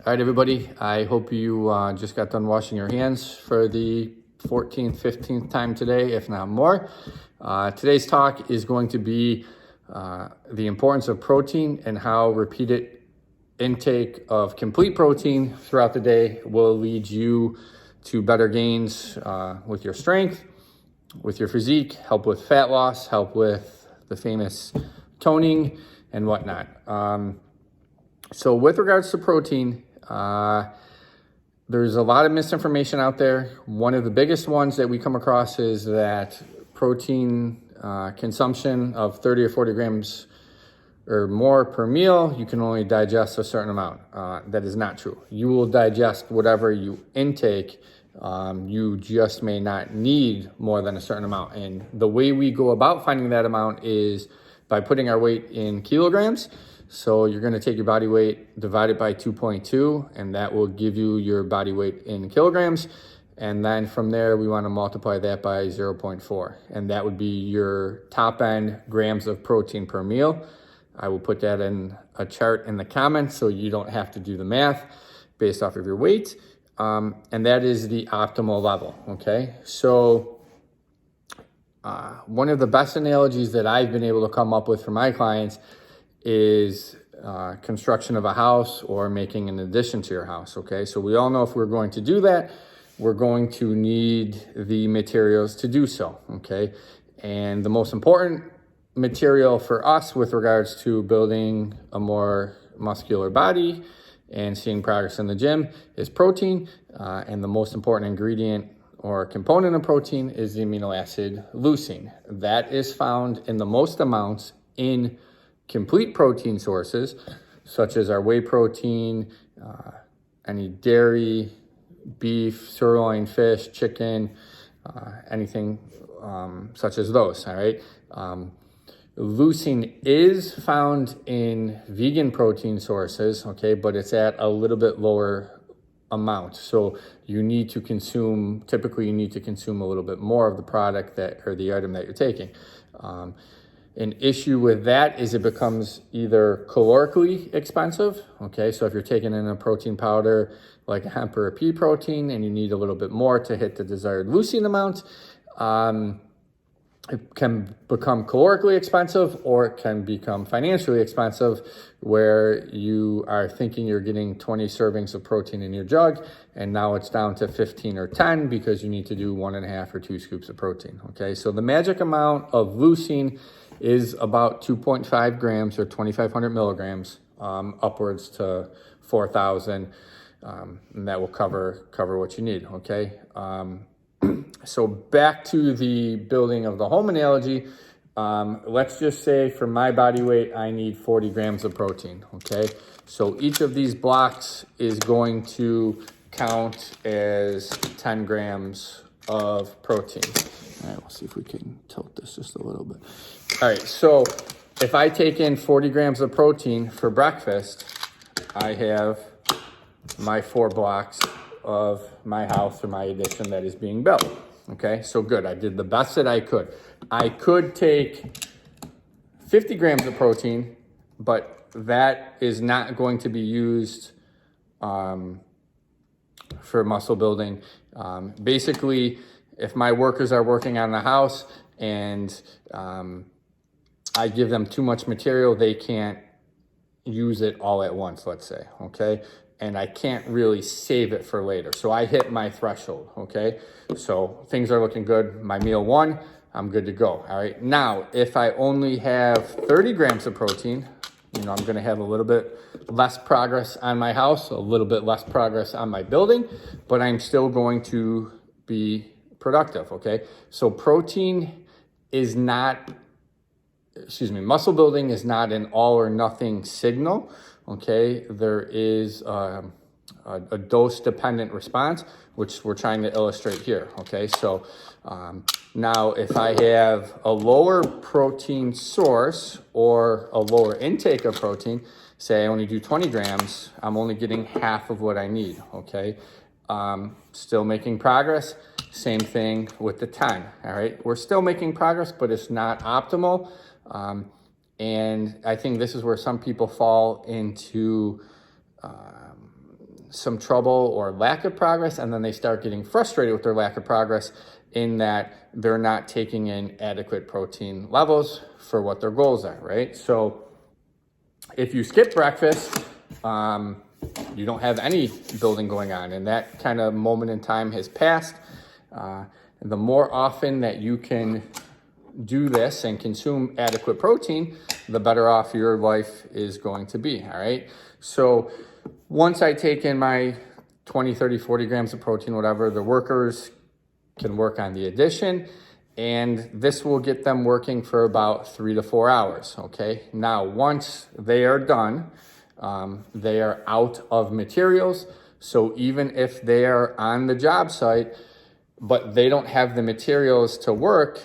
All right, everybody. I hope you just got done washing your hands for the 14th, 15th time today, if not more. Today's talk is going to be the importance of protein and how repeated intake of complete protein throughout the day will lead you to better gains with your strength, with your physique, help with fat loss, help with the famous toning and whatnot. So with regards to protein, there's a lot of misinformation out there. One of the biggest ones that we come across is that protein consumption of 30 or 40 grams or more per meal, you can only digest a certain amount. That is not true. You will digest whatever you intake. You just may not need more than a certain amount. And the way we go about finding that amount is by putting our weight in kilograms. So you're going to take your body weight, divide it by 2.2, and that will give you your body weight in kilograms. And then from there, we want to multiply that by 0.4. And that would be your top end grams of protein per meal. I will put that in a chart in the comments so you don't have to do the math based off of your weight. And that is the optimal level, okay? So one of the best analogies that I've been able to come up with for my clients is construction of a house or making an addition to your house, okay? So we all know if we're going to do that, we're going to need the materials to do so, okay? And the most important material for us with regards to building a more muscular body and seeing progress in the gym is protein. And the most important ingredient or component of protein is the amino acid leucine. That is found in the most amounts in complete protein sources, such as our whey protein, any dairy, beef, sirloin, fish, chicken, anything such as those, all right? Leucine is found in vegan protein sources, okay, but it's at a little bit lower amount. So you need to consume, typically you need to consume a little bit more of the product that, or the item that you're taking. An issue with that is it becomes either calorically expensive, okay? So if you're taking in a protein powder like a hemp or a pea protein and you need a little bit more to hit the desired leucine amount, it can become calorically expensive or it can become financially expensive where you are thinking you're getting 20 servings of protein in your jug and now it's down to 15 or 10 because you need to do 1.5 or 2 scoops of protein, okay? So the magic amount of leucine is about 2.5 grams or 2,500 milligrams, upwards to 4,000, and that will cover what you need, okay? So back to the building of the home analogy, let's just say for my body weight, I need 40 grams of protein, okay? So each of these blocks is going to count as 10 grams of protein. All right, we'll see if we can tilt this just a little bit. All right, so if I take in 40 grams of protein for breakfast, I have my 4 blocks of my house or my addition that is being built. Okay, so good. I did the best that I could. I could take 50 grams of protein, but that is not going to be used for muscle building. Basically, if my workers are working on the house and I give them too much material, they can't use it all at once, let's say, okay? And I can't really save it for later. So I hit my threshold, okay? So things are looking good. My meal 1, I'm good to go, all right? Now, if I only have 30 grams of protein, I'm gonna have a little bit less progress on my house, a little bit less progress on my building, but I'm still going to be productive, okay? So muscle building is not an all or nothing signal, okay? There is a dose dependent response, which we're trying to illustrate here, okay? So now if I have a lower protein source or a lower intake of protein, say I only do 20 grams, I'm only getting half of what I need, okay? Still making progress. Same thing with the 10, all right? We're still making progress, but it's not optimal. And I think this is where some people fall into some trouble or lack of progress, and then they start getting frustrated with their lack of progress in that they're not taking in adequate protein levels for what their goals are, right? So if you skip breakfast, you don't have any building going on, and that kind of moment in time has passed. The more often that you can do this and consume adequate protein, the better off your life is going to be, all right? So once I take in my 20, 30, 40 grams of protein, whatever, the workers can work on the addition, and this will get them working for about 3 to 4 hours, okay? Now, once they are done, they are out of materials. So even if they are on the job site, but they don't have the materials to work,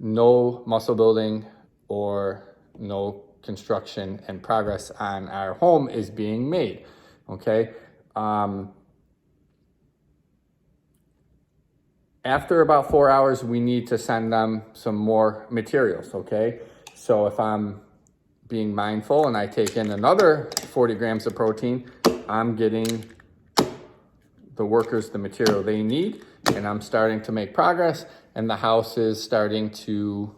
no muscle building or no construction and progress on our home is being made, okay? After about 4 hours, we need to send them some more materials, okay? So if I'm being mindful and I take in another 40 grams of protein, I'm getting the workers the material they need, and I'm starting to make progress, and the house is starting to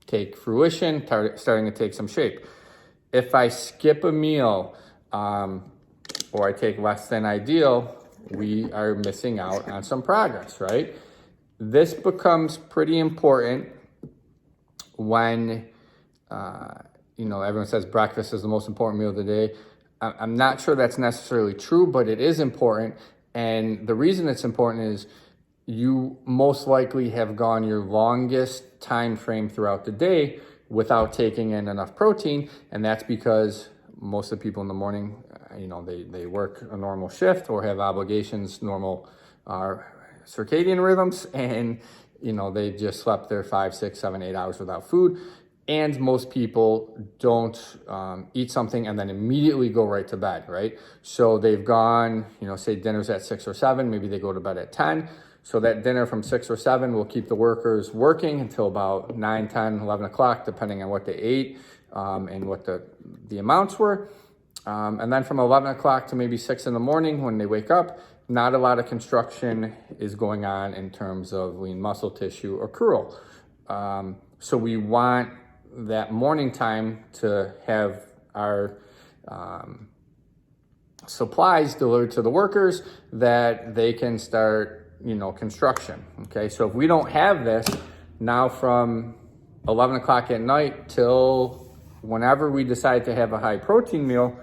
take fruition, starting to take some shape. If I skip a meal or I take less than ideal, we are missing out on some progress, right? This becomes pretty important when, everyone says breakfast is the most important meal of the day. I'm not sure that's necessarily true, but it is important. And the reason it's important is you most likely have gone your longest time frame throughout the day without taking in enough protein. And that's because most of the people in the morning, they work a normal shift or have obligations, normal circadian rhythms, and, they just slept their 5, 6, 7, 8 hours without food. And most people don't eat something and then immediately go right to bed, right? So they've gone, say dinner's at 6 or 7, maybe they go to bed at 10. So that dinner from 6 or 7 will keep the workers working until about 9, 10, 11 o'clock, depending on what they ate and what the amounts were. And then from 11 o'clock to maybe 6 in the morning when they wake up, not a lot of construction is going on in terms of lean muscle tissue or accrual. So we want that morning time to have our supplies delivered to the workers that they can start, construction, okay? So if we don't have this now from 11 o'clock at night till whenever we decide to have a high protein meal,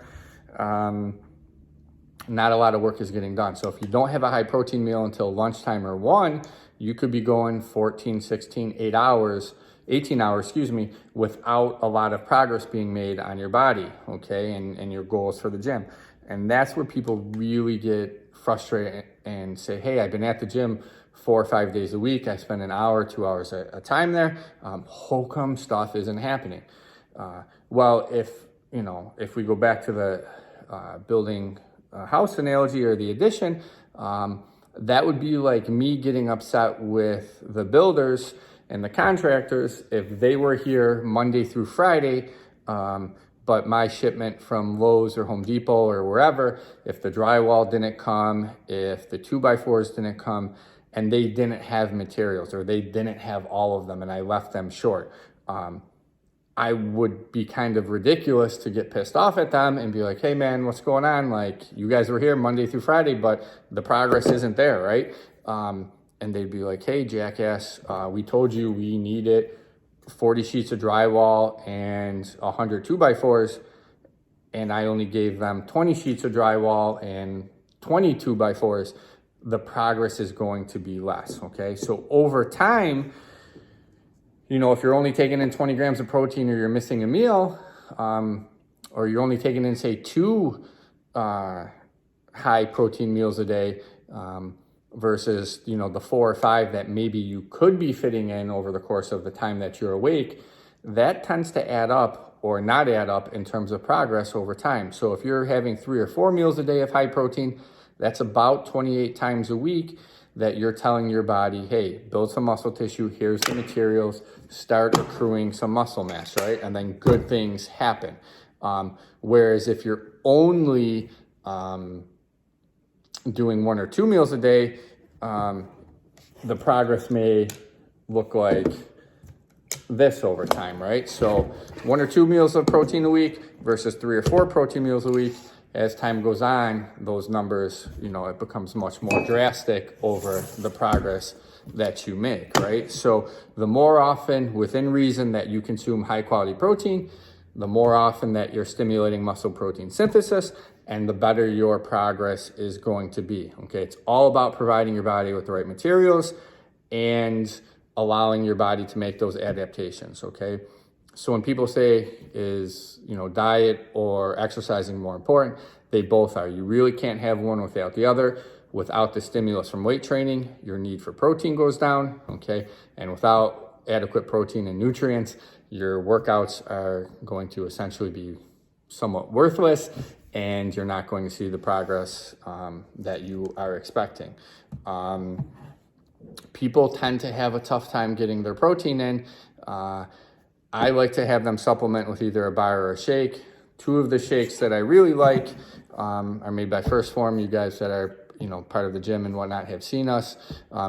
not a lot of work is getting done. So if you don't have a high protein meal until lunchtime or 1, you could be going 14, 16, 18 hours, without a lot of progress being made on your body, okay, and your goals for the gym. And that's where people really get frustrated and say, hey, I've been at the gym 4 or 5 days a week. I spend an hour, 2 hours a time there. How come stuff isn't happening? Well, if we go back to the building a house analogy or the addition, that would be like me getting upset with the builders and the contractors if they were here Monday through Friday, but my shipment from Lowe's or Home Depot or wherever, if the drywall didn't come, if the 2x4s didn't come, and they didn't have materials or they didn't have all of them and I left them short, I would be kind of ridiculous to get pissed off at them and be like, hey man, what's going on? Like, you guys were here Monday through Friday, but the progress isn't there, right? And they'd be like, hey, jackass, we told you we needed 40 sheets of drywall and 100 2x4s, and I only gave them 20 sheets of drywall and 20 2x4s. The progress is going to be less, okay? So over time, if you're only taking in 20 grams of protein or you're missing a meal, or you're only taking in, say, 2 high protein meals a day, versus, the 4 or 5 that maybe you could be fitting in over the course of the time that you're awake, that tends to add up or not add up in terms of progress over time. So if you're having 3 or 4 meals a day of high protein, that's about 28 times a week that you're telling your body, hey, build some muscle tissue, here's the materials, start accruing some muscle mass, right? And then good things happen. Whereas if you're only doing 1 or 2 meals a day, the progress may look like this over time, right? So 1 or 2 meals of protein a week versus 3 or 4 protein meals a week. As time goes on, those numbers, it becomes much more drastic over the progress that you make, right? So the more often within reason that you consume high quality protein, the more often that you're stimulating muscle protein synthesis, and the better your progress is going to be, okay? It's all about providing your body with the right materials and allowing your body to make those adaptations, okay? So when people say, is, diet or exercising more important, they both are. You really can't have one without the other. Without the stimulus from weight training, your need for protein goes down, okay? And without adequate protein and nutrients, your workouts are going to essentially be somewhat worthless, and you're not going to see the progress that you are expecting. People tend to have a tough time getting their protein in. I like to have them supplement with either a bar or a shake. 2 of the shakes that I really like are made by First Form. You guys that are part of the gym and whatnot have seen us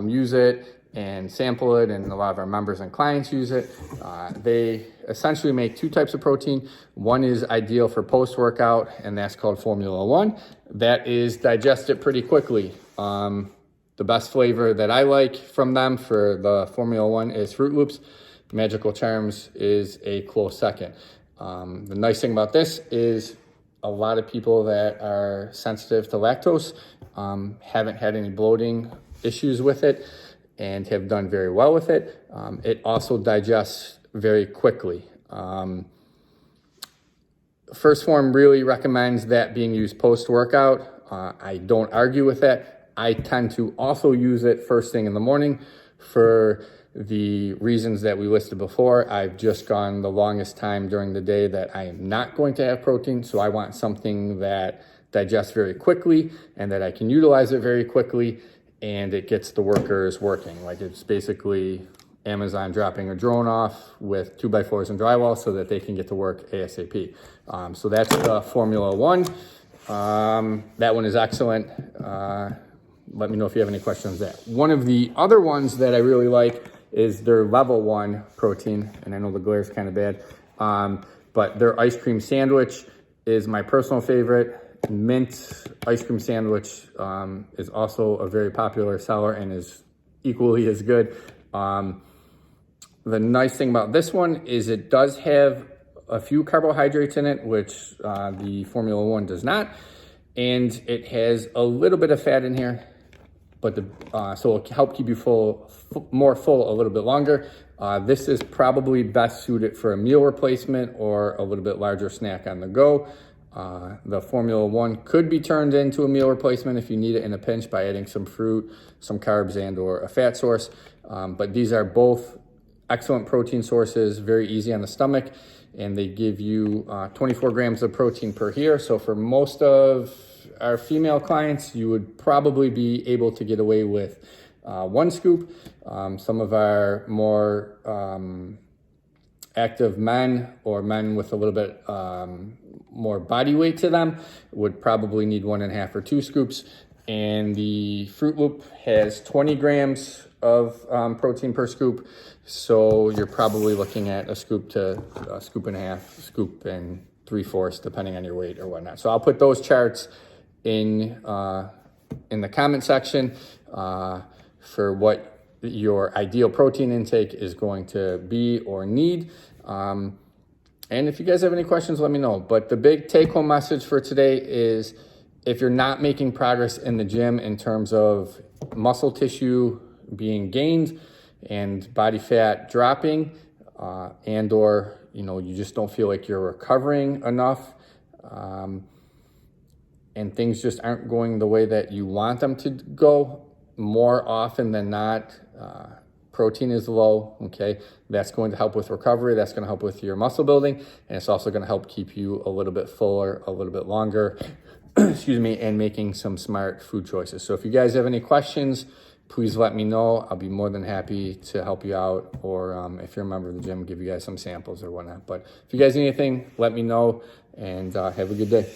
use it and sample it, and a lot of our members and clients use it. They essentially make 2 types of protein. One is ideal for post-workout, and that's called Formula 1. That is digested pretty quickly. The best flavor that I like from them for the Formula 1 is Fruit Loops. Magical Charms is a close second. The nice thing about this is a lot of people that are sensitive to lactose haven't had any bloating issues with it and have done very well with it. It also digests very quickly. First Form really recommends that being used post-workout. I don't argue with that. I tend to also use it first thing in the morning for the reasons that we listed before. I've just gone the longest time during the day that I am not going to have protein, so I want something that digests very quickly and that I can utilize it very quickly, and it gets the workers working. Like, it's basically Amazon dropping a drone off with 2x4s and drywall so that they can get to work ASAP. So that's the Formula 1. That one is excellent. Let me know if you have any questions there. One of the other ones that I really like is their Level 1 protein, and I know the glare is kind of bad, but their ice cream sandwich is my personal favorite. Mint ice cream sandwich is also a very popular seller and is equally as good. The nice thing about this one is it does have a few carbohydrates in it, which the Formula 1 does not, and it has a little bit of fat in here, but so it'll help keep you more full a little bit longer. This is probably best suited for a meal replacement or a little bit larger snack on the go. The Formula 1 could be turned into a meal replacement if you need it in a pinch by adding some fruit, some carbs, and or a fat source. But these are both excellent protein sources, very easy on the stomach, and they give you 24 grams of protein per here. So for most of our female clients, you would probably be able to get away with 1 scoop. Some of our more active men or men with a little bit more body weight to them would probably need 1.5 or 2 scoops. And the Fruit Loop has 20 grams of protein per scoop. So you're probably looking at a scoop to a scoop and a half, scoop and 3/4, depending on your weight or whatnot. So I'll put those charts in the comment section for what your ideal protein intake is going to be or need. And if you guys have any questions, let me know. But the big take-home message for today is if you're not making progress in the gym in terms of muscle tissue being gained and body fat dropping, and or you just don't feel like you're recovering enough, and things just aren't going the way that you want them to go, more often than not, protein is low, okay? That's going to help with recovery. That's going to help with your muscle building. And it's also going to help keep you a little bit fuller, a little bit longer, excuse me, and making some smart food choices. So if you guys have any questions, please let me know. I'll be more than happy to help you out. Or if you're a member of the gym, give you guys some samples or whatnot. But if you guys need anything, let me know, and have a good day.